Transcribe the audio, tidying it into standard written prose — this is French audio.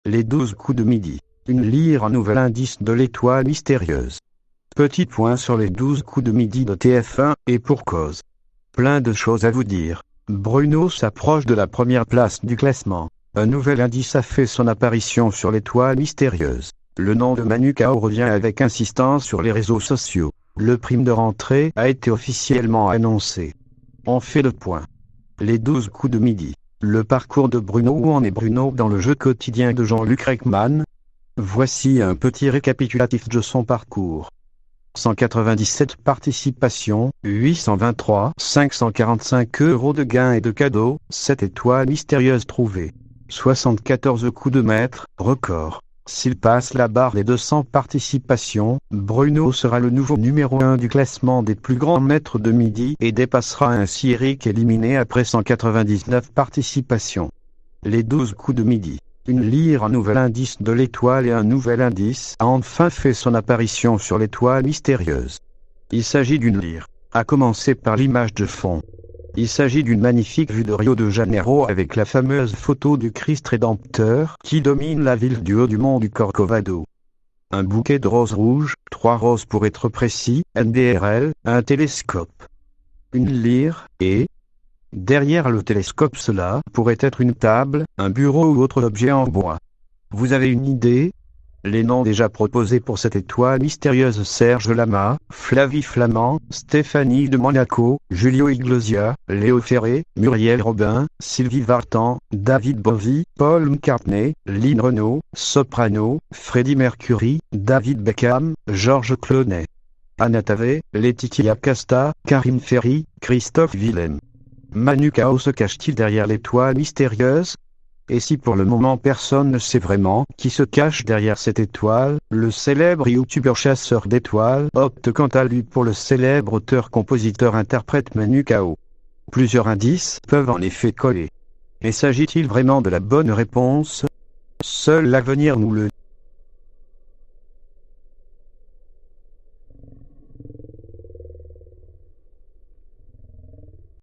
Les 12 coups de midi. Une lyre, un nouvel indice de l'étoile mystérieuse. Petit point sur les 12 coups de midi de TF1, et pour cause. Plein de choses à vous dire. Bruno s'approche de la première place du classement. Un nouvel indice a fait son apparition sur l'étoile mystérieuse. Le nom de Manu Chao revient avec insistance sur les réseaux sociaux. Le prime de rentrée a été officiellement annoncé. On fait le point. Les 12 coups de midi. Le parcours de Bruno. Où en est Bruno dans le jeu quotidien de Jean-Luc Reichmann? Voici un petit récapitulatif de son parcours. 197 participations, 823 545 € de gains et de cadeaux, 7 étoiles mystérieuses trouvées. 74 coups de maître, record. S'il passe la barre des 200 participations, Bruno sera le nouveau numéro 1 du classement des plus grands maîtres de midi et dépassera ainsi Eric, éliminé après 199 participations. Les 12 coups de midi. Une lyre, un nouvel indice de l'étoile et un nouvel indice a enfin fait son apparition sur l'étoile mystérieuse. Il s'agit d'une lyre, à commencer par l'image de fond. Il s'agit d'une magnifique vue de Rio de Janeiro avec la fameuse photo du Christ rédempteur qui domine la ville du haut du mont du Corcovado. Un bouquet de roses rouges, 3 roses pour être précis, NDRL, un télescope. Une lyre, et derrière le télescope, cela pourrait être une table, un bureau ou autre objet en bois. Vous avez une idée? Les noms déjà proposés pour cette étoile mystérieuse: Serge Lama, Flavie Flamand, Stéphanie de Monaco, Julio Iglesias, Léo Ferré, Muriel Robin, Sylvie Vartan, David Bowie, Paul McCartney, Lynn Renaud, Soprano, Freddie Mercury, David Beckham, Georges Clooney, Anna Tave, Laetitia Casta, Karim Ferry, Christophe Willem. Manu Chao se cache-t-il derrière l'étoile mystérieuse? Et si pour le moment personne ne sait vraiment qui se cache derrière cette étoile, le célèbre youtubeur chasseur d'étoiles opte quant à lui pour le célèbre auteur-compositeur-interprète Manu Chao. Plusieurs indices peuvent en effet coller. Mais s'agit-il vraiment de la bonne réponse? Seul l'avenir nous le